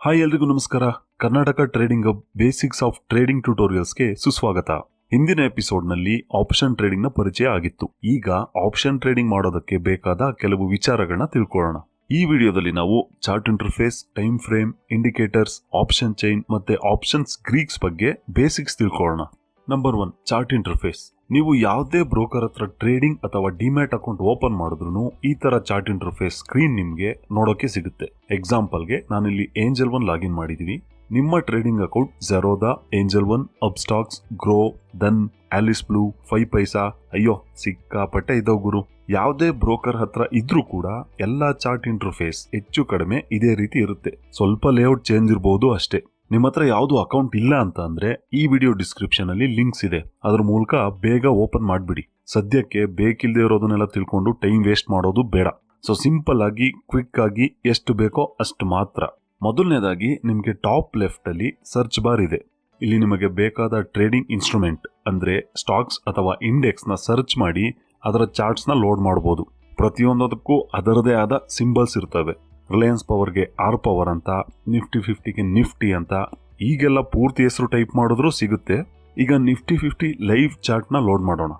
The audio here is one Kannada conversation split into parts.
ಹಾಯ್ ಎಲ್ರಿಗೂ ನಮಸ್ಕಾರ. Karnataka trading hub basics of trading ಟ್ಯುಟೋರಿಯಲ್ಸ್ಗೆ ಸುಸ್ವಾಗತ. ಹಿಂದಿನ ಎಪಿಸೋಡ್ನಲ್ಲಿ ಆಪ್ಷನ್ ಟ್ರೇಡಿಂಗ್ ನ ಪರಿಚಯ ಆಗಿತ್ತು. ಈಗ ಆಪ್ಷನ್ ಟ್ರೇಡಿಂಗ್ ಮಾಡೋದಕ್ಕೆ ಬೇಕಾದ ಕೆಲವು ವಿಚಾರಗಳನ್ನ ತಿಳ್ಕೊಳ್ಳೋಣ. ಈ ವಿಡಿಯೋದಲ್ಲಿ ನಾವು chart interface, time frame, indicators, option chain ಮತ್ತೆ ಆಪ್ಷನ್ಸ್ ಗ್ರೀಕ್ಸ್ ಬಗ್ಗೆ ಬೇಸಿಕ್ಸ್ ತಿಳ್ಕೊಳ್ಳೋಣ. Number 1, chart interface. ನೀವು ಯಾವುದೇ ಬ್ರೋಕರ್ ಹತ್ರ ಟ್ರೇಡಿಂಗ್ ಅಥವಾ ಡಿಮ್ಯಾಟ್ ಅಕೌಂಟ್ ಓಪನ್ ಮಾಡಿದ್ರು ಈ ತರ ಚಾರ್ಟ್ ಇಂಟರ್ಫೇಸ್ ಸ್ಕ್ರೀನ್ ನಿಮ್ಗೆ ನೋಡೋಕೆ ಸಿಗುತ್ತೆ. ಎಕ್ಸಾಂಪಲ್ಗೆ ನಾನಿಲ್ಲಿ ಏಂಜಲ್ 1 ಲಾಗಿನ್ ಮಾಡಿದೀನಿ. ನಿಮ್ಮ trading account Zerodha, Angel 1, Upstox, Groww, Dhan, Alice Blue, 5 paisa, ಅಯ್ಯೋ ಸಿಕ್ಕಾಪಟ್ಟೆ ಇದಾವ್ ಗುರು. ಯಾವುದೇ ಬ್ರೋಕರ್ ಹತ್ರ ಇದ್ರೂ ಕೂಡ ಎಲ್ಲಾ ಚಾರ್ಟ್ ಇಂಟರ್ಫೇಸ್ ಹೆಚ್ಚು ಕಡಿಮೆ ಇದೇ ರೀತಿ ಇರುತ್ತೆ. ಸ್ವಲ್ಪ ಲೇಔಟ್ ಚೇಂಜ್ ಇರಬಹುದು ಅಷ್ಟೇ. ನಿಮ್ಮ ಹತ್ರ ಯಾವ್ದು ಅಕೌಂಟ್ ಇಲ್ಲ ಅಂತ ಅಂದ್ರೆ ಈ ವಿಡಿಯೋ ಡಿಸ್ಕ್ರಿಪ್ಷನ್ ಅಲ್ಲಿ ಲಿಂಕ್ಸ್ ಇದೆ, ಅದ್ರ ಮೂಲಕ ಬೇಗ ಓಪನ್ ಮಾಡ್ಬಿಡಿ. ಸದ್ಯಕ್ಕೆ ಬೇಕಿಲ್ಲದೆ ಇರೋದನ್ನೆಲ್ಲ ತಿಳ್ಕೊಂಡು ಟೈಮ್ ವೇಸ್ಟ್ ಮಾಡೋದು ಬೇಡ. ಸೊ ಸಿಂಪಲ್ ಆಗಿ ಕ್ವಿಕ್ ಆಗಿ ಎಷ್ಟು ಬೇಕೋ ಅಷ್ಟು ಮಾತ್ರ. ಮೊದಲನೇದಾಗಿ ನಿಮ್ಗೆ ಟಾಪ್ ಲೆಫ್ಟ್ ಅಲ್ಲಿ ಸರ್ಚ್ ಬಾರ್ ಇದೆ. ಇಲ್ಲಿ ನಿಮಗೆ ಬೇಕಾದ ಟ್ರೇಡಿಂಗ್ ಇನ್ಸ್ಟ್ರೂಮೆಂಟ್ ಅಂದ್ರೆ ಸ್ಟಾಕ್ಸ್ ಅಥವಾ ಇಂಡೆಕ್ಸ್ ನ ಸರ್ಚ್ ಮಾಡಿ ಅದರ ಚಾರ್ಟ್ಸ್ ನ ಲೋಡ್ ಮಾಡಬಹುದು. ಪ್ರತಿಯೊಂದಕ್ಕೂ ಅದರದೇ ಆದ ಸಿಂಬಲ್ಸ್ ಇರ್ತವೆ. ರಿಲಯನ್ಸ್ ಪವರ್ಗೆ ಆರ್ ಪವರ್ ಅಂತ, ನಿಫ್ಟಿ 50ಗೆ ನಿಫ್ಟಿ ಅಂತ, ಈಗೆಲ್ಲ ಪೂರ್ತಿ ಹೆಸರು ಟೈಪ್ ಮಾಡಿದ್ರು ಸಿಗುತ್ತೆ. ಈಗ ನಿಫ್ಟಿ 50 ಲೈವ್ ಚಾರ್ಟ್ ನ ಲೋಡ್ ಮಾಡೋಣ.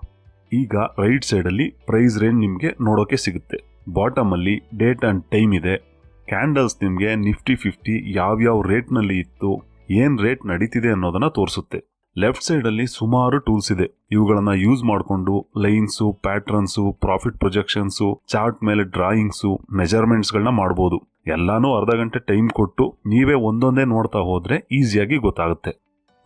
ಈಗ ರೈಟ್ ಸೈಡ್ ಅಲ್ಲಿ ಪ್ರೈಸ್ ರೇಂಜ್ ನಿಮ್ಗೆ ನೋಡೋಕೆ ಸಿಗುತ್ತೆ. ಬಾಟಮ್ ಅಲ್ಲಿ ಡೇಟ್ ಅಂಡ್ ಟೈಮ್ ಇದೆ. ಕ್ಯಾಂಡಲ್ಸ್ ನಿಮ್ಗೆ ನಿಫ್ಟಿ 50 ಯಾವ್ಯಾವ ರೇಟ್ ನಲ್ಲಿ ಇತ್ತು, ಏನ್ ರೇಟ್ ನಡೀತಿದೆ ಅನ್ನೋದನ್ನ ತೋರಿಸುತ್ತೆ. ಲೆಫ್ಟ್ ಸೈಡ್ ಅಲ್ಲಿ ಸುಮಾರು ಟೂಲ್ಸ್ ಇದೆ. ಇವುಗಳನ್ನ ಯೂಸ್ ಮಾಡಿಕೊಂಡು ಲೈನ್ಸು, ಪ್ಯಾಟ್ರನ್ಸು, ಪ್ರಾಫಿಟ್ ಪ್ರೊಜೆಕ್ಷನ್ಸು, ಚಾರ್ಟ್ ಮೇಲೆ ಡ್ರಾಯಿಂಗ್ಸು, ಮೆಜರ್ಮೆಂಟ್ಸ್ ಗಳನ್ನ ಮಾಡಬಹುದು. ಎಲ್ಲಾನು ಅರ್ಧ ಗಂಟೆ ಟೈಮ್ ಕೊಟ್ಟು ನೀವೇ ಒಂದೊಂದೇ ನೋಡ್ತಾ ಹೋದ್ರೆ ಈಸಿಯಾಗಿ ಗೊತ್ತಾಗುತ್ತೆ.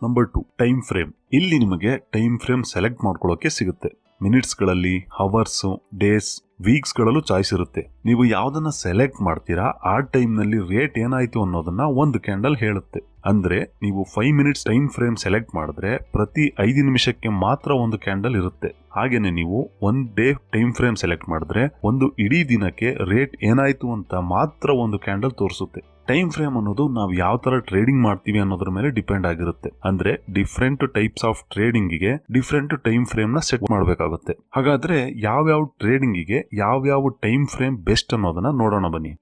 Number 2, time frame. ಇಲ್ಲಿ ನಿಮಗೆ ಟೈಮ್ ಫ್ರೇಮ್ ಸೆಲೆಕ್ಟ್ ಮಾಡ್ಕೊಳ್ಳೋಕೆ ಸಿಗುತ್ತೆ. ಮಿನಿಟ್ಸ್ ಗಳಲ್ಲಿ, ಹವರ್ಸ್, ಡೇಸ್, ವೀಕ್ಸ್ ಗಳಲ್ಲೂ ಚಾಯ್ಸ್ ಇರುತ್ತೆ. ನೀವು ಯಾವ್ದನ್ನ ಸೆಲೆಕ್ಟ್ ಮಾಡ್ತೀರಾ ಆ ಟೈಮ್ ನಲ್ಲಿ ರೇಟ್ ಏನಾಯ್ತು ಅನ್ನೋದನ್ನ ಒಂದು ಕ್ಯಾಂಡಲ್ ಹೇಳುತ್ತೆ. ಅಂದ್ರೆ ನೀವು 5 ಮಿನಿಟ್ಸ್ ಟೈಮ್ ಫ್ರೇಮ್ ಸೆಲೆಕ್ಟ್ ಮಾಡಿದ್ರೆ ಪ್ರತಿ 5 ನಿಮಿಷಕ್ಕೆ ಮಾತ್ರ ಒಂದು ಕ್ಯಾಂಡಲ್ ಇರುತ್ತೆ. ಹಾಗೇನೆ ನೀವು 1 ಡೇ ಟೈಮ್ ಫ್ರೇಮ್ ಸೆಲೆಕ್ಟ್ ಮಾಡಿದ್ರೆ ಒಂದು ಇಡೀ ದಿನಕ್ಕೆ ರೇಟ್ ಏನಾಯ್ತು ಅಂತ ಮಾತ್ರ ಒಂದು ಕ್ಯಾಂಡಲ್ ತೋರಿಸುತ್ತೆ. ಟೈಮ್ ಫ್ರೇಮ್ ಅನ್ನೋದು ನಾವು ಯಾವ ತರ ಟ್ರೇಡಿಂಗ್ ಮಾಡ್ತೀವಿ ಅನ್ನೋದ್ರ ಮೇಲೆ ಡಿಪೆಂಡ್ ಆಗಿರುತ್ತೆ. ಅಂದ್ರೆ ಡಿಫ್ರೆಂಟ್ ಟೈಪ್ಸ್ ಆಫ್ ಟ್ರೇಡಿಂಗ್ ಗೆ ಡಿಫ್ರೆಂಟ್ ಟೈಮ್ ಫ್ರೇಮ್ ನ ಸೆಟ್ ಮಾಡಬೇಕಾಗುತ್ತೆ. ಹಾಗಾದ್ರೆ ಯಾವ್ಯಾವ ಟ್ರೇಡಿಂಗ್ ಗೆ ಯಾವ್ಯಾವ ಟೈಮ್ ಫ್ರೇಮ್ ಬೆಸ್ಟ್ ಅನ್ನೋದನ್ನ ನೋಡೋಣ ಬನ್ನಿ.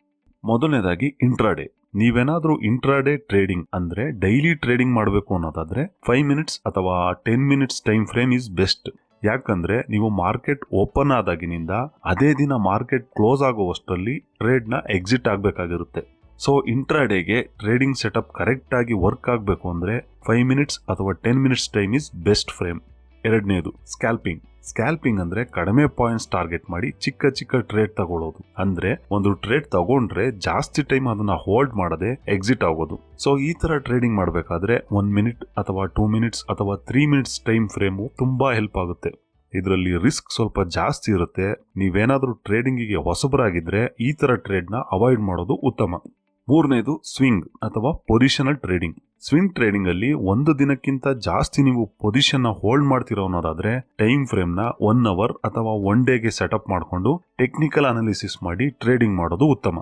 ಮೊದಲನೇದಾಗಿ ಇಂಟ್ರಾಡೇ. ನೀವೇನಾದ್ರೂ ಇಂಟ್ರಾಡೇ ಟ್ರೇಡಿಂಗ್ ಅಂದ್ರೆ ಡೈಲಿ ಟ್ರೇಡಿಂಗ್ ಮಾಡಬೇಕು ಅನ್ನೋದಾದ್ರೆ 5 ಮಿನಿಟ್ಸ್ ಅಥವಾ 10 minutes time frame is best. ಯಾಕಂದ್ರೆ ನೀವು ಮಾರ್ಕೆಟ್ ಓಪನ್ ಆದಾಗಿನಿಂದ ಅದೇ ದಿನ ಮಾರ್ಕೆಟ್ ಕ್ಲೋಸ್ ಆಗುವಷ್ಟರಲ್ಲಿ ಟ್ರೇಡ್ ನ ಎಕ್ಸಿಟ್ ಆಗ್ಬೇಕಾಗಿರುತ್ತೆ. ಸೊ ಇಂಟ್ರಾಡೇಗೆ ಟ್ರೇಡಿಂಗ್ ಸೆಟಪ್ ಕರೆಕ್ಟ್ ಆಗಿ ವರ್ಕ್ ಆಗಬೇಕು ಅಂದ್ರೆ 5 ಮಿನಿಟ್ಸ್ ಅಥವಾ 10 minutes time is best frame. ಎರಡನೇದು ಸ್ಕ್ಯಾಲ್ಪಿಂಗ್. ಸ್ಕ್ಯಾಲ್ಪಿಂಗ್ ಅಂದ್ರೆ ಕಡಿಮೆ ಪಾಯಿಂಟ್ಸ್ ಟಾರ್ಗೆಟ್ ಮಾಡಿ ಚಿಕ್ಕ ಚಿಕ್ಕ ಟ್ರೇಡ್ ತಗೊಳ್ಳೋದು. ಅಂದ್ರೆ ಒಂದು ಟ್ರೇಡ್ ತಗೊಂಡ್ರೆ ಜಾಸ್ತಿ ಟೈಮ್ ಅದನ್ನ ಹೋಲ್ಡ್ ಮಾಡದೆ ಎಕ್ಸಿಟ್ ಆಗೋದು. ಸೊ ಈ ತರ ಟ್ರೇಡಿಂಗ್ ಮಾಡಬೇಕಾದ್ರೆ 1 ಮಿನಿಟ್ ಅಥವಾ 2 ಮಿನಿಟ್ಸ್ ಅಥವಾ 3 ಮಿನಿಟ್ಸ್ ಟೈಮ್ ಫ್ರೇಮ್ ತುಂಬಾ ಹೆಲ್ಪ್ ಆಗುತ್ತೆ. ಇದರಲ್ಲಿ ರಿಸ್ಕ್ ಸ್ವಲ್ಪ ಜಾಸ್ತಿ ಇರುತ್ತೆ. ನೀವೇನಾದ್ರೂ ಟ್ರೇಡಿಂಗಿಗೆ ಹೊಸಬರಾಗಿದ್ರೆ ಈ ತರ ಟ್ರೇಡ್ ನ ಅವಾಯ್ಡ್ ಮಾಡೋದು ಉತ್ತಮ. ಮೂರನೇದು ಸ್ವಿಂಗ್ ಅಥವಾ ಪೊಸಿಷನಲ್ ಟ್ರೇಡಿಂಗ್. ಸ್ವಿಂಗ್ ಟ್ರೇಡಿಂಗ್ ಅಲ್ಲಿ ಒಂದು ದಿನಕ್ಕಿಂತ ಜಾಸ್ತಿ ನೀವು ಪೊಸಿಷನ್ ನ ಹೋಲ್ಡ್ ಮಾಡ್ತಿರೋ ಅನ್ನೋದಾದ್ರೆ ಟೈಮ್ ಫ್ರೇಮ್ ನ 1 ಅವರ್ ಅಥವಾ 1 ಡೇಗೆ ಸೆಟಪ್ ಮಾಡಿಕೊಂಡು ಟೆಕ್ನಿಕಲ್ ಅನಾಲಿಸಿಸ್ ಮಾಡಿ ಟ್ರೇಡಿಂಗ್ ಮಾಡೋದು ಉತ್ತಮ.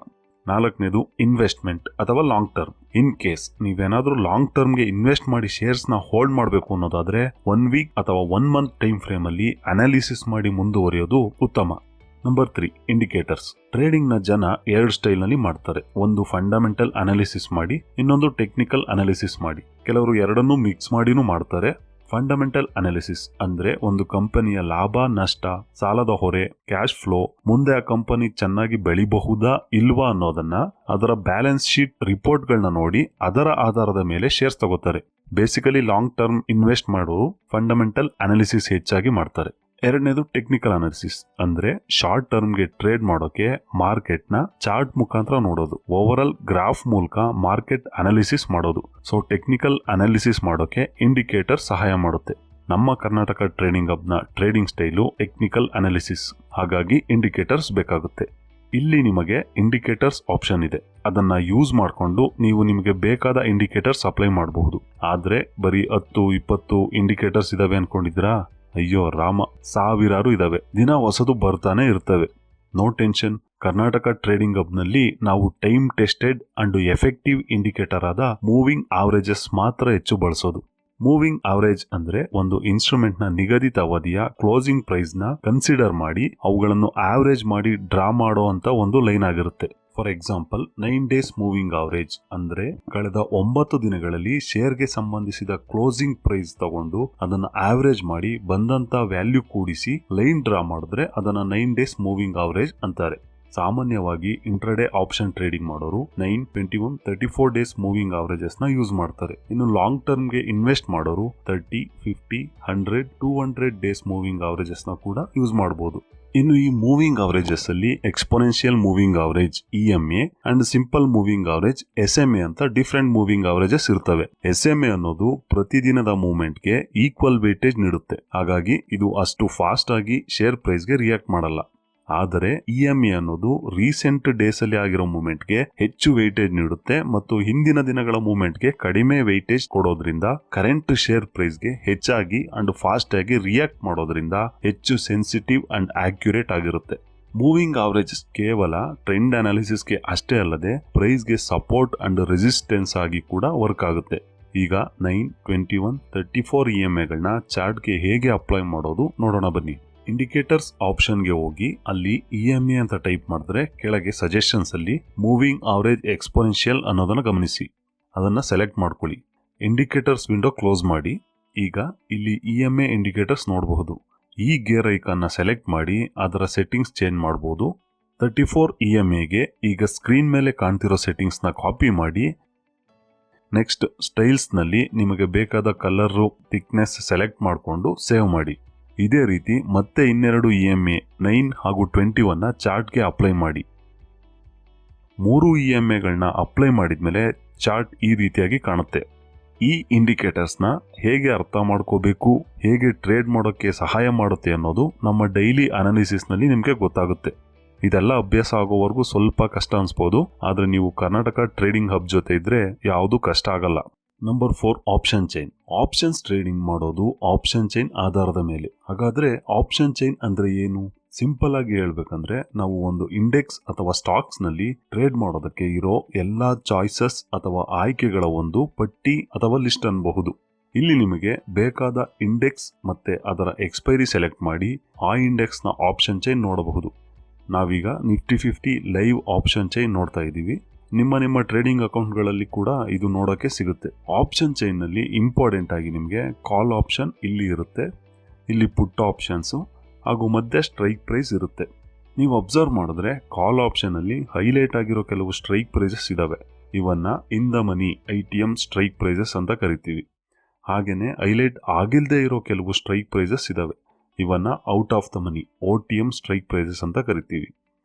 ನಾಲ್ಕನೇದು ಇನ್ವೆಸ್ಟ್ಮೆಂಟ್ ಅಥವಾ ಲಾಂಗ್ ಟರ್ಮ್. ಇನ್ ಕೇಸ್ ನೀವೇನಾದ್ರೂ ಲಾಂಗ್ ಟರ್ಮ್ ಗೆ ಇನ್ವೆಸ್ಟ್ ಮಾಡಿ ಶೇರ್ಸ್ ನ ಹೋಲ್ಡ್ ಮಾಡಬೇಕು ಅನ್ನೋದಾದ್ರೆ 1 ವೀಕ್ ಅಥವಾ 1 ಮಂತ್ ಟೈಮ್ ಫ್ರೇಮ್ ಅಲ್ಲಿ ಅನಾಲಿಸಿಸ್ ಮಾಡಿ ಮುಂದುವರಿಯೋದು ಉತ್ತಮ. Number 3, indicators. ಟ್ರೇಡಿಂಗ್ ನ ಜನ 2 ಸ್ಟೈಲ್ ನಲ್ಲಿ ಮಾಡ್ತಾರೆ. ಒಂದು ಫಂಡಮೆಂಟಲ್ ಅನಾಲಿಸಿಸ್ ಮಾಡಿ, ಇನ್ನೊಂದು ಟೆಕ್ನಿಕಲ್ ಅನಾಲಿಸಿಸ್ ಮಾಡಿ. ಕೆಲವರು ಎರಡನ್ನೂ ಮಿಕ್ಸ್ ಮಾಡಿನೂ ಮಾಡ್ತಾರೆ. ಫಂಡಮೆಂಟಲ್ ಅನಾಲಿಸಿಸ್ ಅಂದ್ರೆ ಒಂದು ಕಂಪನಿಯ ಲಾಭ, ನಷ್ಟ, ಸಾಲದ ಹೊರೆ, ಕ್ಯಾಶ್ ಫ್ಲೋ, ಮುಂದೆ ಆ ಕಂಪನಿ ಚೆನ್ನಾಗಿ ಬೆಳಿಬಹುದಾ ಇಲ್ವಾ ಅನ್ನೋದನ್ನ ಅದರ ಬ್ಯಾಲೆನ್ಸ್ ಶೀಟ್ ರಿಪೋರ್ಟ್ ಗಳನ್ನ ನೋಡಿ ಅದರ ಆಧಾರದ ಮೇಲೆ ಶೇರ್ಸ್ ತಗೋತಾರೆ. ಬೇಸಿಕಲಿ ಲಾಂಗ್ ಟರ್ಮ್ ಇನ್ವೆಸ್ಟ್ ಮಾಡೋರು ಫಂಡಮೆಂಟಲ್ ಅನಾಲಿಸಿಸ್ ಹೆಚ್ಚಾಗಿ ಮಾಡ್ತಾರೆ. ಎರಡನೇದು ಟೆಕ್ನಿಕಲ್ ಅನಾಲಿಸಿಸ್ ಅಂದ್ರೆ ಶಾರ್ಟ್ ಟರ್ಮ್ ಗೆ ಟ್ರೇಡ್ ಮಾಡೋಕೆ ಮಾರ್ಕೆಟ್ ನ ಚಾರ್ಟ್ ಮುಖಾಂತರ ನೋಡೋದು, ಓವರ್ ಆಲ್ ಗ್ರಾಫ್ ಮೂಲಕ ಮಾರ್ಕೆಟ್ ಅನಾಲಿಸಿಸ್ ಮಾಡೋದು. ಸೊ ಟೆಕ್ನಿಕಲ್ ಅನಾಲಿಸಿಸ್ ಮಾಡೋಕೆ ಇಂಡಿಕೇಟರ್ ಸಹಾಯ ಮಾಡುತ್ತೆ. ನಮ್ಮ ಕರ್ನಾಟಕ ಟ್ರೇಡಿಂಗ್ ಹಬ್ ನ ಟ್ರೇಡಿಂಗ್ ಸ್ಟೈಲು ಟೆಕ್ನಿಕಲ್ ಅನಾಲಿಸಿಸ್, ಹಾಗಾಗಿ ಇಂಡಿಕೇಟರ್ಸ್ ಬೇಕಾಗುತ್ತೆ. ಇಲ್ಲಿ ನಿಮಗೆ ಇಂಡಿಕೇಟರ್ಸ್ ಆಪ್ಷನ್ ಇದೆ. ಅದನ್ನ ಯೂಸ್ ಮಾಡಿಕೊಂಡು ನೀವು ನಿಮಗೆ ಬೇಕಾದ ಇಂಡಿಕೇಟರ್ಸ್ ಅಪ್ಲೈ ಮಾಡಬಹುದು. ಆದ್ರೆ ಬರೀ 10-20 ಇಂಡಿಕೇಟರ್ಸ್ ಇದಾವೆ ಅನ್ಕೊಂಡಿದ್ರಾ? ಅಯ್ಯೋ ರಾಮ, ಸಾವಿರಾರು ಇದಾವೆ. ದಿನ ಹೊಸದು ಬರ್ತಾನೆ ಇರ್ತವೆ. No tension. Karnataka trading hub ನಲ್ಲಿ ನಾವು time tested and effective indicator ಆದ ಮೂವಿಂಗ್ ಆವರೇಜಸ್ ಮಾತ್ರ ಹೆಚ್ಚು ಬಳಸೋದು. ಮೂವಿಂಗ್ ಆವರೇಜ್ ಅಂದ್ರೆ ಒಂದು ಇನ್ಸ್ಟ್ರೂಮೆಂಟ್ ನ ನಿಗದಿತ ಅವಧಿಯ ಕ್ಲೋಸಿಂಗ್ ಪ್ರೈಸ್ ನ ಕನ್ಸಿಡರ್ ಮಾಡಿ ಅವುಗಳನ್ನು ಆವರೇಜ್ ಮಾಡಿ ಡ್ರಾ ಮಾಡೋ ಅಂತ ಒಂದು ಲೈನ್ ಆಗಿರುತ್ತೆ. For example 9 days moving average ಅಂದ್ರೆ ಕಳೆದ 9 ದಿನಗಳಲ್ಲಿ ಶೇರ್ಗೆ ಸಂಬಂಧಿಸಿದ ಕ್ಲೋಸಿಂಗ್ ಪ್ರೈಸ್ ತಗೊಂಡು ಅದನ್ನ ಆವರೇಜ್ ಮಾಡಿ ಬಂದಂತ ವ್ಯಾಲ್ಯೂ ಕೂಡಿಸಿ ಲೈನ್ ಡ್ರಾ ಮಾಡಿದ್ರೆ ಅದನ್ನ 9 ಡೇಸ್ ಮೂವಿಂಗ್ ಅವರೇಜ್ ಅಂತಾರೆ. ಸಾಮಾನ್ಯವಾಗಿ ಇಂಟ್ರಾಡೇ ಆಪ್ಷನ್ ಟ್ರೇಡಿಂಗ್ ಮಾಡೋರು 9, 21, 34 ಡೇಸ್ ಮೂವಿಂಗ್ ಅವರೇಜಸ್ ನ ಯೂಸ್ ಮಾಡ್ತಾರೆ. ಇನ್ನು ಲಾಂಗ್ ಟರ್ಮ್ ಗೆ ಇನ್ವೆಸ್ಟ್ ಮಾಡೋರು 30, 50, 100, 200 ಡೇಸ್ ಮೂವಿಂಗ್ ಅವರೇಜಸ್ ನ ಕೂಡ ಯೂಸ್ ಮಾಡಬಹುದು. ಇನ್ನು ಈ ಮೂವಿಂಗ್ ಅವರೇಜಸ್ ಅಲ್ಲಿ exponential moving average EMA and simple moving average SMA ಅಂತ ಡಿಫರೆಂಟ್ ಮೂವಿಂಗ್ ಅವರೇಜಸ್ ಇರ್ತವೆ. SMA ಅನ್ನೋದು ಪ್ರತಿದಿನದ ಮೂವ್ಮೆಂಟ್ ಗೆ ಈಕ್ವಲ್ ವೇಟೇಜ್ ನೀಡುತ್ತೆ. ಹಾಗಾಗಿ ಇದು ಅಷ್ಟು ಫಾಸ್ಟ್ ಆಗಿ ಶೇರ್ ಪ್ರೈಸ್ ಗೆ ರಿಯಾಕ್ಟ್ ಮಾಡಲ್ಲ. ಆದರೆ EMA ಅನ್ನೋದು ರೀಸೆಂಟ್ ಡೇಸ್ ಅಲ್ಲಿ ಆಗಿರೋ ಮೂವ್ಮೆಂಟ್ ಗೆ ಹೆಚ್ಚು ವೆಯ್ಟೇಜ್ ನೀಡುತ್ತೆ ಮತ್ತು ಹಿಂದಿನ ದಿನಗಳ ಮೂವ್ಮೆಂಟ್ ಗೆ ಕಡಿಮೆ ವೆಯ್ಟೇಜ್ ಕೊಡೋದ್ರಿಂದ ಕರೆಂಟ್ ಶೇರ್ ಪ್ರೈಸ್ ಗೆ ಹೆಚ್ಚಾಗಿ ಅಂಡ್ ಫಾಸ್ಟ್ ಆಗಿ ರಿಯಾಕ್ಟ್ ಮಾಡೋದ್ರಿಂದ ಹೆಚ್ಚು ಸೆನ್ಸಿಟಿವ್ ಅಂಡ್ ಆಕ್ಯುರೇಟ್ ಆಗಿರುತ್ತೆ. ಮೂವಿಂಗ್ ಅವರೇಜಸ್ ಕೇವಲ ಟ್ರೆಂಡ್ ಅನಾಲಿಸಿಸ್ಗೆ ಅಷ್ಟೇ ಅಲ್ಲದೆ ಪ್ರೈಸ್ಗೆ ಸಪೋರ್ಟ್ ಅಂಡ್ ರೆಸಿಸ್ಟೆನ್ಸ್ ಆಗಿ ಕೂಡ ವರ್ಕ್ ಆಗುತ್ತೆ. ಈಗ 9, 21, 34 EMAಗಳನ್ನ ಚಾರ್ಟ್ಗೆ ಹೇಗೆ ಅಪ್ಲೈ ಮಾಡೋದು ನೋಡೋಣ ಬನ್ನಿ. ಇಂಡಿಕೇಟರ್ಸ್ ಆಪ್ಷನ್ಗೆ ಹೋಗಿ ಅಲ್ಲಿ EMA ಅಂತ ಟೈಪ್ ಮಾಡಿದ್ರೆ ಕೆಳಗೆ ಸಜೆಷನ್ಸ್ ಅಲ್ಲಿ ಮೂವಿಂಗ್ ಅವರೇಜ್ ಎಕ್ಸ್ಪೋನೆನ್ಷಿಯಲ್ ಅನ್ನೋದನ್ನ ಗಮನಿಸಿ. ಅದನ್ನ ಸೆಲೆಕ್ಟ್ ಮಾಡ್ಕೊಳ್ಳಿ. ಇಂಡಿಕೇಟರ್ಸ್ ವಿಂಡೋ ಕ್ಲೋಸ್ ಮಾಡಿ. ಈಗ ಇಲ್ಲಿ EMA ಇಂಡಿಕೇಟರ್ಸ್ ನೋಡಬಹುದು. ಈ ಗೇರ್ ಐಕಾನ್ನ ಸೆಲೆಕ್ಟ್ ಮಾಡಿ ಅದರ ಸೆಟ್ಟಿಂಗ್ಸ್ ಚೇಂಜ್ ಮಾಡಬಹುದು. 34 EMAಗೆ ಈಗ ಸ್ಕ್ರೀನ್ ಮೇಲೆ ಕಾಣ್ತಿರೋ ಸೆಟ್ಟಿಂಗ್ಸ್ ನ ಕಾಪಿ ಮಾಡಿ ನೆಕ್ಸ್ಟ್ ಸ್ಟೈಲ್ಸ್ ನಲ್ಲಿ ನಿಮಗೆ ಬೇಕಾದ ಕಲರ್ ಥಿಕ್ನೆಸ್ ಸೆಲೆಕ್ಟ್ ಮಾಡಿಕೊಂಡು ಸೇವ್ ಮಾಡಿ. ಇದೇ ರೀತಿ ಮತ್ತೆ ಇನ್ನೆರಡು EMA 9 ಹಾಗೂ 21 ಚಾರ್ಟ್ಗೆ ಅಪ್ಲೈ ಮಾಡಿ. 3 EMAಗಳನ್ನ ಅಪ್ಲೈ ಮಾಡಿದ್ಮೇಲೆ ಚಾರ್ಟ್ ಈ ರೀತಿಯಾಗಿ ಕಾಣುತ್ತೆ. ಈ ಇಂಡಿಕೇಟರ್ಸ್ನ ಹೇಗೆ ಅರ್ಥ ಮಾಡ್ಕೋಬೇಕು, ಹೇಗೆ ಟ್ರೇಡ್ ಮಾಡೋಕ್ಕೆ ಸಹಾಯ ಮಾಡುತ್ತೆ ಅನ್ನೋದು ನಮ್ಮ ಡೈಲಿ ಅನಾಲಿಸಿಸ್ ನಲ್ಲಿ ನಿಮಗೆ ಗೊತ್ತಾಗುತ್ತೆ. ಇದೆಲ್ಲ ಅಭ್ಯಾಸ ಆಗೋವರೆಗೂ ಸ್ವಲ್ಪ ಕಷ್ಟ ಅನ್ಸ್ಬೋದು, ಆದ್ರೆ ನೀವು ಕರ್ನಾಟಕ ಟ್ರೇಡಿಂಗ್ ಹಬ್ ಜೊತೆ ಇದ್ರೆ ಯಾವುದು ಕಷ್ಟ ಆಗಲ್ಲ. Number 4 option chain. Options trading ಮಾಡೋದು ಆಪ್ಷನ್ ಚೈನ್ ಆಧಾರದ ಮೇಲೆ. ಹಾಗಾದ್ರೆ ಆಪ್ಷನ್ ಚೈನ್ ಅಂದ್ರೆ ಏನು? ಸಿಂಪಲ್ ಆಗಿ ಹೇಳ್ಬೇಕಂದ್ರೆ ನಾವು ಒಂದು ಇಂಡೆಕ್ಸ್ ಅಥವಾ ಸ್ಟಾಕ್ಸ್ ನಲ್ಲಿ ಟ್ರೇಡ್ ಮಾಡೋದಕ್ಕೆ ಇರೋ ಎಲ್ಲಾ ಚಾಯ್ಸಸ್ ಅಥವಾ ಆಯ್ಕೆಗಳ ಒಂದು ಪಟ್ಟಿ ಅಥವಾ ಲಿಸ್ಟ್ ಅನ್ಬಹುದು. ಇಲ್ಲಿ ನಿಮಗೆ ಬೇಕಾದ ಇಂಡೆಕ್ಸ್ ಮತ್ತೆ ಅದರ ಎಕ್ಸ್ಪೈರಿ ಸೆಲೆಕ್ಟ್ ಮಾಡಿ ಆ ಇಂಡೆಕ್ಸ್ ನ ಆಪ್ಷನ್ ಚೈನ್ ನೋಡಬಹುದು. ನಾವೀಗ ನಿಫ್ಟಿ 50 ಲೈವ್ ಆಪ್ಷನ್ ಚೈನ್ ನೋಡ್ತಾ ಇದ್ದೀವಿ. ನಿಮ್ಮ ಟ್ರೇಡಿಂಗ್ ಅಕೌಂಟ್ಗಳಲ್ಲಿ ಕೂಡ ಇದು ನೋಡೋಕೆ ಸಿಗುತ್ತೆ. ಆಪ್ಷನ್ ಚೈನ್ ನಲ್ಲಿ ಇಂಪಾರ್ಟೆಂಟ್ ಆಗಿ ನಿಮಗೆ ಕಾಲ್ ಆಪ್ಷನ್ ಇಲ್ಲಿ ಇರುತ್ತೆ, ಇಲ್ಲಿ ಪುಟ್ ಆಪ್ಷನ್ಸ್ ಹಾಗೂ ಮಧ್ಯೆ ಸ್ಟ್ರೈಕ್ ಪ್ರೈಸ್ ಇರುತ್ತೆ. ನೀವು ಅಬ್ಸರ್ವ್ ಮಾಡಿದ್ರೆ ಕಾಲ್ ಆಪ್ಷನ್ ಅಲ್ಲಿ ಹೈಲೈಟ್ ಆಗಿರೋ ಕೆಲವು ಸ್ಟ್ರೈಕ್ ಪ್ರೈಸಸ್ ಇದಾವೆ. ಇವನ್ನ in the money ITM strike prices ಅಂತ ಕರಿತೀವಿ. ಹಾಗೇನೆ ಹೈಲೈಟ್ ಆಗಿಲ್ಲದೆ ಇರೋ ಕೆಲವು ಸ್ಟ್ರೈಕ್ ಪ್ರೈಸಸ್ ಇದಾವೆ. ಇವನ್ನ out of the money OTM strike prices ಅಂತ ಕರಿತೀವಿ.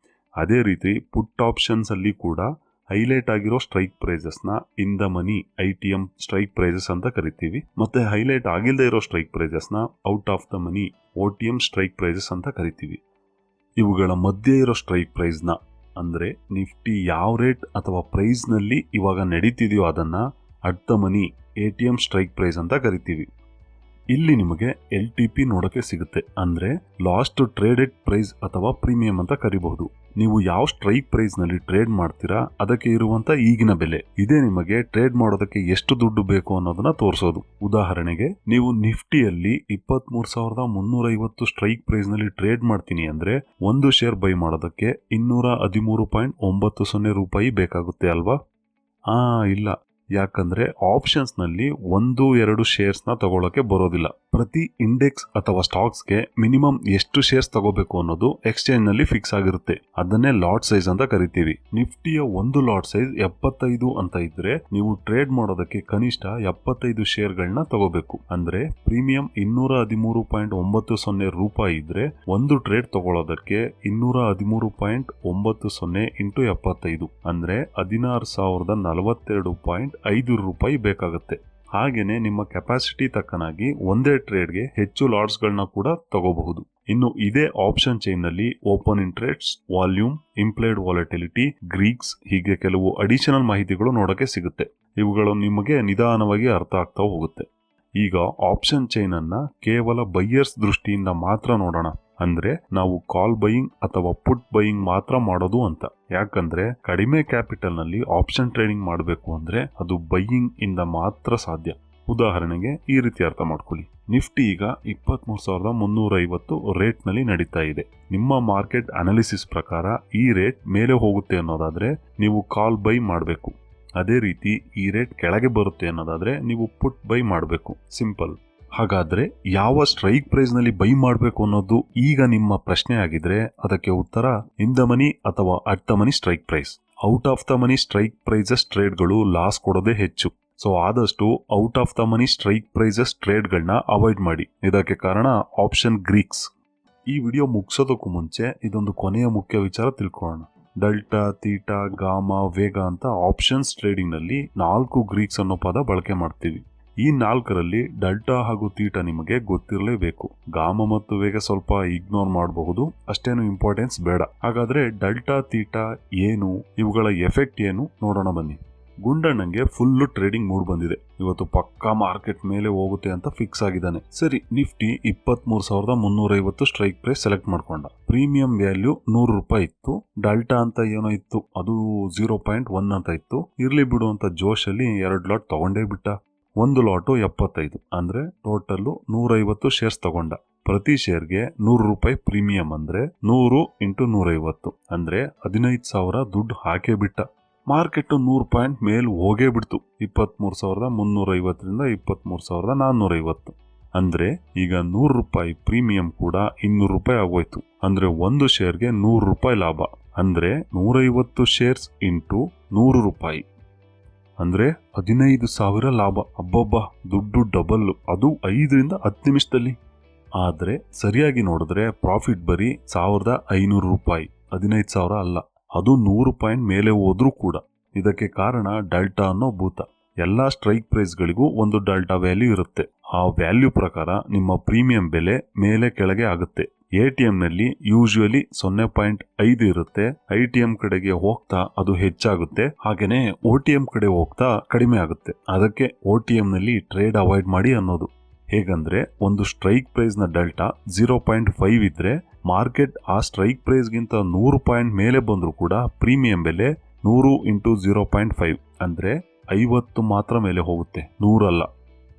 ಅದೇ ರೀತಿ ಪುಟ್ ಆಪ್ಷನ್ಸ್ ಅಲ್ಲಿ ಕೂಡ ಹೈಲೈಟ್ ಆಗಿರೋ ಸ್ಟ್ರೈಕ್ ಪ್ರೈಸಸ್ ನ in the money ITM strike prices ಅಂತ ಕರಿತೀವಿ. ಮತ್ತೆ ಹೈಲೈಟ್ ಆಗಿಲ್ಲದೆ ಇರೋ ಸ್ಟ್ರೈಕ್ ಪ್ರೈಸಸ್ ನ out of the money OTM strike prices ಅಂತ ಕರಿತೀವಿ. ಇವುಗಳ ಮಧ್ಯೆ ಇರೋ ಸ್ಟ್ರೈಕ್ ಪ್ರೈಸ್ ನ ಅಂದ್ರೆ ನಿಫ್ಟಿ ಯಾವ ರೇಟ್ ಅಥವಾ ಪ್ರೈಸ್ ನಲ್ಲಿ ಇವಾಗ ನಡೀತಿದೆಯೋ ಅದನ್ನ at the money ATM strike price ಅಂತ ಕರಿತೀವಿ. ಇಲ್ಲಿ ನಿಮಗೆ LTP ನೋಡಕ್ಕೆ ಸಿಗುತ್ತೆ, ಅಂದ್ರೆ ಲಾಸ್ಟ್ ಟ್ರೇಡೆಡ್ ಪ್ರೈಸ್ ಅಥವಾ ಪ್ರೀಮಿಯಂ ಅಂತ ಕರಿಬಹುದು. ನೀವು ಯಾವ ಸ್ಟ್ರೈಕ್ ಪ್ರೈಸ್ ನಲ್ಲಿ ಟ್ರೇಡ್ ಮಾಡ್ತೀರಾ ಅದಕ್ಕೆ ಇರುವಂತ ಈಗಿನ ಬೆಲೆ. ಇದೇ ನಿಮಗೆ ಟ್ರೇಡ್ ಮಾಡೋದಕ್ಕೆ ಎಷ್ಟು ದುಡ್ಡು ಬೇಕು ಅನ್ನೋದನ್ನ ತೋರಿಸೋದು. ಉದಾಹರಣೆಗೆ ನೀವು ನಿಫ್ಟಿಯಲ್ಲಿ 23,350 ಸ್ಟ್ರೈಕ್ ಪ್ರೈಸ್ ನಲ್ಲಿ ಟ್ರೇಡ್ ಮಾಡ್ತೀನಿ ಅಂದ್ರೆ ಒಂದು ಶೇರ್ ಬೈ ಮಾಡೋದಕ್ಕೆ 213.90 ರೂಪಾಯಿ ಬೇಕಾಗುತ್ತೆ ಅಲ್ವಾ? ಇಲ್ಲ, ಯಾಕಂದ್ರೆ ಆಪ್ಷನ್ಸ್ ನಲ್ಲಿ 1-2 ಶೇರ್ಸ್ ನ ತಗೊಳ್ಳೋಕೆ ಬರೋದಿಲ್ಲ. ಪ್ರತಿ ಇಂಡೆಕ್ಸ್ ಅಥವಾ ಸ್ಟಾಕ್ಸ್ ಗೆ ಮಿನಿಮಮ್ ಎಷ್ಟು ಶೇರ್ಸ್ ತಗೋಬೇಕು ಅನ್ನೋದು ಎಕ್ಸ್ಚೇಂಜ್ ನಲ್ಲಿ ಫಿಕ್ಸ್ ಆಗಿರುತ್ತೆ. ಅದನ್ನೇ ಲಾಟ್ ಸೈಜ್ ಅಂತ ಕರಿತೀವಿ. ನಿಫ್ಟಿಯ ಒಂದು ಲಾಟ್ ಸೈಜ್ 75 ಅಂತ ಇದ್ರೆ ನೀವು ಟ್ರೇಡ್ ಮಾಡೋದಕ್ಕೆ ಕನಿಷ್ಠ 75 ಶೇರ್ಗಳನ್ನ ತಗೋಬೇಕು. ಅಂದ್ರೆ ಪ್ರೀಮಿಯಂ 213.90 ರೂಪಾಯಿ ಇದ್ರೆ ಒಂದು ಟ್ರೇಡ್ ತಗೊಳ್ಳೋದಕ್ಕೆ 213.90 ಇಂಟು 75 ಅಂದ್ರೆ 16,042.5 ರೂಪಾಯಿ ಬೇಕಾಗುತ್ತೆ. ಹಾಗೇನೆ ನಿಮ್ಮ ಕೆಪಾಸಿಟಿ ತಕ್ಕನಾಗಿ ಒಂದೇ ಟ್ರೇಡ್ಗೆ ಹೆಚ್ಚು ಲಾಟ್ಸ್ ಗಳನ್ನ ಕೂಡ ತಗೋಬಹುದು. ಇನ್ನು ಇದೇ ಆಪ್ಷನ್ ಚೈನ್ ನಲ್ಲಿ open interest, volume, implied volatility, Greeks ಹೀಗೆ ಕೆಲವು ಅಡಿಷನಲ್ ಮಾಹಿತಿಗಳು ನೋಡಕ್ಕೆ ಸಿಗುತ್ತೆ. ಇವುಗಳು ನಿಮಗೆ ನಿಧಾನವಾಗಿ ಅರ್ಥ ಆಗ್ತಾ ಹೋಗುತ್ತೆ. ಈಗ ಆಪ್ಷನ್ ಚೈನ್ ಅನ್ನ ಕೇವಲ ಬೈಯರ್ಸ್ ದೃಷ್ಟಿಯಿಂದ ಮಾತ್ರ ನೋಡೋಣ. ಅಂದ್ರೆ ನಾವು ಕಾಲ್ ಬೈಯಿಂಗ್ ಅಥವಾ ಪುಟ್ ಬೈಯಿಂಗ್ ಮಾತ್ರ ಮಾಡೋದು ಅಂತ. ಯಾಕಂದ್ರೆ ಕಡಿಮೆ ಕ್ಯಾಪಿಟಲ್ ನಲ್ಲಿ ಆಪ್ಷನ್ ಟ್ರೇಡಿಂಗ್ ಮಾಡಬೇಕು ಅಂದ್ರೆ ಅದು ಬೈಯಿಂಗ್ ಇಂದ ಮಾತ್ರ ಸಾಧ್ಯ. ಉದಾಹರಣೆಗೆ ಈ ರೀತಿ ಅರ್ಥ ಮಾಡ್ಕೊಳ್ಳಿ. ನಿಫ್ಟಿ ಈಗ 23,350 ರೇಟ್ ನಲ್ಲಿ ನಡೀತಾ ಇದೆ. ನಿಮ್ಮ ಮಾರ್ಕೆಟ್ ಅನಾಲಿಸಿಸ್ ಪ್ರಕಾರ ಈ ರೇಟ್ ಮೇಲೆ ಹೋಗುತ್ತೆ ಅನ್ನೋದಾದ್ರೆ ನೀವು ಕಾಲ್ ಬೈ ಮಾಡಬೇಕು. ಅದೇ ರೀತಿ ಈ ರೇಟ್ ಕೆಳಗೆ ಬರುತ್ತೆ ಅನ್ನೋದಾದ್ರೆ ನೀವು ಪುಟ್ ಬೈ ಮಾಡಬೇಕು. ಸಿಂಪಲ್. ಹಾಗಾದ್ರೆ ಯಾವ ಸ್ಟ್ರೈಕ್ ಪ್ರೈಸ್ ನಲ್ಲಿ ಬೈ ಮಾಡಬೇಕು ಅನ್ನೋದು ಈಗ ನಿಮ್ಮ ಪ್ರಶ್ನೆ ಆಗಿದ್ರೆ ಅದಕ್ಕೆ ಉತ್ತರ ಇನ್ ದ ಮನಿ ಅಥವಾ at the money strike price. Out of the money strike prices ಟ್ರೇಡ್ಗಳು ಲಾಸ್ ಕೊಡೋದೇ ಹೆಚ್ಚು. ಸೊ ಆದಷ್ಟು out of the money strike prices ಟ್ರೇಡ್ಗಳನ್ನ ಅವಾಯ್ಡ್ ಮಾಡಿ. ಇದಕ್ಕೆ ಕಾರಣ ಆಪ್ಷನ್ ಗ್ರೀಕ್ಸ್. ಈ ವಿಡಿಯೋ ಮುಗಿಸೋದಕ್ಕೂ ಮುಂಚೆ ಇದೊಂದು ಕೊನೆಯ ಮುಖ್ಯ ವಿಚಾರ ತಿಳ್ಕೊಳ್ಳೋಣ. ಡೆಲ್ಟಾ, ತೀಟಾ, ಗಾಮಾ, ವೇಗ ಅಂತ ಆಪ್ಷನ್ಸ್ ಟ್ರೇಡಿಂಗ್ ನಲ್ಲಿ 4 ಗ್ರೀಕ್ಸ್ ಅನ್ನೋ ಪದ ಬಳಕೆ ಮಾಡ್ತೀವಿ. ಈ 4ರಲ್ಲಿ ಡೆಲ್ಟಾ ಹಾಗೂ ತೀಟಾ ನಿಮಗೆ ಗೊತ್ತಿರಲೇಬೇಕು. ಗಾಮ ಮತ್ತು ವೇಗ ಸ್ವಲ್ಪ ಇಗ್ನೋರ್ ಮಾಡಬಹುದು, ಅಷ್ಟೇನು ಇಂಪಾರ್ಟೆನ್ಸ್ ಬೇಡ. ಹಾಗಾದ್ರೆ ಡೆಲ್ಟಾ, ತೀಟಾ ಏನು, ಇವುಗಳ ಎಫೆಕ್ಟ್ ಏನು ನೋಡೋಣ ಬನ್ನಿ. ಗುಂಡಣ್ಣಂಗೆ ಫುಲ್ಲು ಟ್ರೇಡಿಂಗ್ ಮೂಡ್ ಬಂದಿದೆ. ಇವತ್ತು ಪಕ್ಕಾ ಮಾರ್ಕೆಟ್ ಮೇಲೆ ಹೋಗುತ್ತೆ ಅಂತ ಫಿಕ್ಸ್ ಆಗಿದ್ದಾನೆ. ಸರಿ, ನಿಫ್ಟಿ 23,350 ಸ್ಟ್ರೈಕ್ ಪ್ರೈಸ್ ಸೆಲೆಕ್ಟ್ ಮಾಡ್ಕೊಂಡ. ಪ್ರೀಮಿಯಂ ವ್ಯಾಲ್ಯೂ 100 ರೂಪಾಯಿ ಇತ್ತು. ಡೆಲ್ಟಾ ಅಂತ ಏನೋ ಇತ್ತು, ಅದು 0.1 ಅಂತ ಇತ್ತು. ಇರ್ಲಿ ಬಿಡು ಅಂತ ಜೋಶಲ್ಲಿ 2 ಲಾಟ್ ತಗೊಂಡೇ ಬಿಟ್ಟ. ಒಂದು ಲಾಟು 75, ಅಂದ್ರೆ ಟೋಟಲ್ 150 ಶೇರ್ಸ್ ತಗೊಂಡ. ಪ್ರತಿ ಶೇರ್ಗೆ 100 ರೂಪಾಯಿ ಪ್ರೀಮಿಯಂ ಅಂದ್ರೆ 100 × 150 ಅಂದ್ರೆ 15,000 ದುಡ್ಡು ಹಾಕೇ ಬಿಟ್ಟ. ಮಾರ್ಕೆಟ್ 100 ಪಾಯಿಂಟ್ ಮೇಲ್ ಹೋಗೇ ಬಿಡ್ತು. 23,350ರಿಂದ 23,450. ಅಂದ್ರೆ ಈಗ 100 ರೂಪಾಯಿ ಪ್ರೀಮಿಯಂ ಕೂಡ 200 ರೂಪಾಯಿ ಆಗೋಯ್ತು. ಅಂದ್ರೆ ಒಂದು ಶೇರ್ಗೆ 100 ರೂಪಾಯಿ ಲಾಭ. ಅಂದ್ರೆ 150 ಶೇರ್ಸ್ ಇಂಟು 100 ರೂಪಾಯಿ ಅಂದ್ರೆ 15,000 ಲಾಭ. ಅಬ್ಬಬ್ಬಾ, ದುಡ್ಡು ಡಬಲ್, ಅದು 5 ರಿಂದ 10 ನಿಮಿಷದಲ್ಲಿ. ಆದ್ರೆ ಸರಿಯಾಗಿ ನೋಡಿದ್ರೆ ಪ್ರಾಫಿಟ್ ಬರೀ 1,500 ರೂಪಾಯಿ, 15,000 ಅಲ್ಲ. ಅದು 100 ಪಾಯಿಂಟ್ ಮೇಲೆ ಹೋದ್ರೂ ಕೂಡ. ಇದಕ್ಕೆ ಕಾರಣ ಡೆಲ್ಟಾ ಅನ್ನೋ ಭೂತ. ಎಲ್ಲಾ ಸ್ಟ್ರೈಕ್ ಪ್ರೈಸ್ ಗಳಿಗೂ ಒಂದು ಡೆಲ್ಟಾ ವ್ಯಾಲ್ಯೂ ಇರುತ್ತೆ. ಆ ವ್ಯಾಲ್ಯೂ ಪ್ರಕಾರ ನಿಮ್ಮ ಪ್ರೀಮಿಯಂ ಬೆಲೆ ಮೇಲೆ ಕೆಳಗೆ ಆಗುತ್ತೆ. ಎಟಿಎಂ ನಲ್ಲಿ ಯೂಶುವಲಿ 0.5 ಇರುತ್ತೆ. ಐಟಿಎಂ ಕಡೆಗೆ ಹೋಗ್ತಾ ಅದು ಹೆಚ್ಚಾಗುತ್ತೆ. ಹಾಗೇನೆ ಓಟಿಎಂ ಕಡೆ ಹೋಗ್ತಾ ಕಡಿಮೆ ಆಗುತ್ತೆ. ಅದಕ್ಕೆ ಓಟಿಎಂ ನಲ್ಲಿ ಟ್ರೇಡ್ ಅವಾಯ್ಡ್ ಮಾಡಿ ಅನ್ನೋದು. ಹೇಗಂದ್ರೆ ಒಂದು ಸ್ಟ್ರೈಕ್ ಪ್ರೈಸ್ ನ ಡೆಲ್ಟಾ 0.5 ಇದ್ರೆ ಮಾರ್ಕೆಟ್ ಆ ಸ್ಟ್ರೈಕ್ ಪ್ರೈಸ್ ಗಿಂತ 100 ಪಾಯಿಂಟ್ ಮೇಲೆ ಬಂದ್ರೂ ಕೂಡ ಪ್ರೀಮಿಯಂ ಬೆಲೆ 100 × 0.5 ಅಂದ್ರೆ 50 ಮಾತ್ರ ಮೇಲೆ ಹೋಗುತ್ತೆ, 100 ಅಲ್ಲ.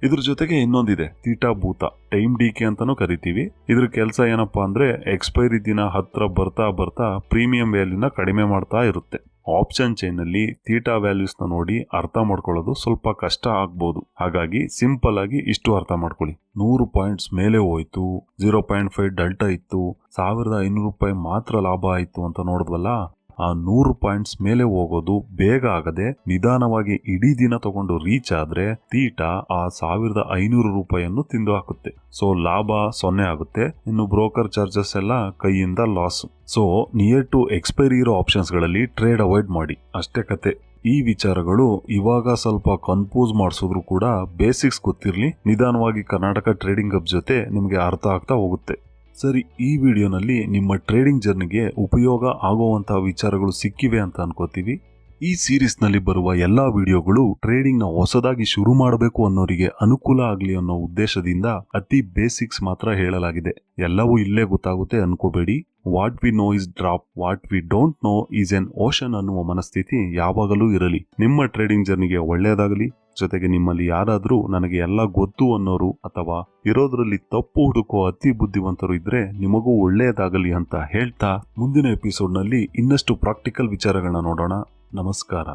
ಇದ್ರ ಜೊತೆಗೆ ಇನ್ನೊಂದಿದೆ, ತೀಟಾ ಭೂತ, ಟೈಮ್ ಡಿಕೆ ಅಂತಾನೂ ಕರಿತೀವಿ. ಇದ್ರ ಕೆಲಸ ಏನಪ್ಪಾ ಅಂದ್ರೆ ಎಕ್ಸ್ಪೈರಿ ದಿನ ಹತ್ರ ಬರ್ತಾ ಬರ್ತಾ ಪ್ರೀಮಿಯಂ ವ್ಯಾಲ್ಯೂನ ಕಡಿಮೆ ಮಾಡ್ತಾ ಇರುತ್ತೆ. ಆಪ್ಷನ್ ಚೈನ್ ಅಲ್ಲಿ ತೀಟಾ ವ್ಯಾಲ್ಯೂಸ್ ನ ನೋಡಿ ಅರ್ಥ ಮಾಡ್ಕೊಳ್ಳೋದು ಸ್ವಲ್ಪ ಕಷ್ಟ ಆಗ್ಬಹುದು. ಹಾಗಾಗಿ ಸಿಂಪಲ್ ಆಗಿ ಇಷ್ಟು ಅರ್ಥ ಮಾಡ್ಕೊಳ್ಳಿ. 100 ಪಾಯಿಂಟ್ಸ್ ಮೇಲೆ ಹೋಯ್ತು, 0.5 ಡೆಲ್ಟಾ ಇತ್ತು, 1,500 ರೂಪಾಯಿ ಮಾತ್ರ ಲಾಭ ಆಯ್ತು ಅಂತ ನೋಡಿದ್ವಲ್ಲ. ಆ 100 ಪಾಯಿಂಟ್ಸ್ ಮೇಲೆ ಹೋಗೋದು ಬೇಗ ಆಗದೆ ನಿಧಾನವಾಗಿ ಇಡೀ ದಿನ ತಗೊಂಡು ರೀಚ್ ಆದ್ರೆ ತೀಟಾ ಆ 1,500 ರೂಪಾಯಿಯನ್ನು ತಿಂದು ಹಾಕುತ್ತೆ. ಸೊ ಲಾಭ 0 ಆಗುತ್ತೆ. ಇನ್ನು ಬ್ರೋಕರ್ ಚಾರ್ಜಸ್ ಎಲ್ಲ ಕೈಯಿಂದ loss. So near to expiry ಇರೋ ಆಪ್ಷನ್ಸ್ ಗಳಲ್ಲಿ ಟ್ರೇಡ್ ಅವಾಯ್ಡ್ ಮಾಡಿ, ಅಷ್ಟೇ ಕತೆ. ಈ ವಿಚಾರಗಳು ಇವಾಗ ಸ್ವಲ್ಪ ಕನ್ಫ್ಯೂಸ್ ಮಾಡಿಸಿದ್ರು ಕೂಡ ಬೇಸಿಕ್ಸ್ ಗೊತ್ತಿರ್ಲಿ, ನಿಧಾನವಾಗಿ ಕರ್ನಾಟಕ ಟ್ರೇಡಿಂಗ್ ಹಬ್ ಜೊತೆ ನಿಮಗೆ ಅರ್ಥ ಆಗ್ತಾ ಹೋಗುತ್ತೆ. ಸರಿ, ಈ ವಿಡಿಯೋನಲ್ಲಿ ನಿಮ್ಮ ಟ್ರೇಡಿಂಗ್ ಜರ್ನಿಗೆ ಉಪಯೋಗ ಆಗುವಂತಹ ವಿಚಾರಗಳು ಸಿಕ್ಕಿವೆ ಅಂತ ಅನ್ಕೋತೀವಿ. ಈ ಸೀರೀಸ್ ನಲ್ಲಿ ಬರುವ ಎಲ್ಲಾ ವಿಡಿಯೋಗಳು ಟ್ರೇಡಿಂಗ್ ನ ಹೊಸದಾಗಿ ಶುರು ಮಾಡಬೇಕು ಅನ್ನೋರಿಗೆ ಅನುಕೂಲ ಆಗ್ಲಿ ಅನ್ನೋ ಉದ್ದೇಶದಿಂದ ಅತಿ ಬೇಸಿಕ್ಸ್ ಮಾತ್ರ ಹೇಳಲಾಗಿದೆ. ಎಲ್ಲವೂ ಇಲ್ಲೇ ಗೊತ್ತಾಗುತ್ತೆ ಅನ್ಕೋಬೇಡಿ. What we know is drop, what we don't know is an ocean ಅನ್ನುವ ಮನಸ್ಥಿತಿ ಯಾವಾಗಲೂ ಇರಲಿ. ನಿಮ್ಮ ಟ್ರೇಡಿಂಗ್ ಜರ್ನಿಗೆ ಒಳ್ಳೆಯದಾಗಲಿ. ಜೊತೆಗೆ ನಿಮ್ಮಲ್ಲಿ ಯಾರಾದ್ರೂ ನನಗೆ ಎಲ್ಲ ಗೊತ್ತು ಅನ್ನೋರು ಅಥವಾ ಇರೋದ್ರಲ್ಲಿ ತಪ್ಪು ಹುಡುಕೋ ಅತಿ ಬುದ್ಧಿವಂತರು ಇದ್ರೆ ನಿಮಗೂ ಒಳ್ಳೆಯದಾಗಲಿ ಅಂತ ಹೇಳ್ತಾ ಮುಂದಿನ ಎಪಿಸೋಡ್ ನಲ್ಲಿ ಇನ್ನಷ್ಟು ಪ್ರಾಕ್ಟಿಕಲ್ ವಿಚಾರಗಳನ್ನ ನೋಡೋಣ. ನಮಸ್ಕಾರ.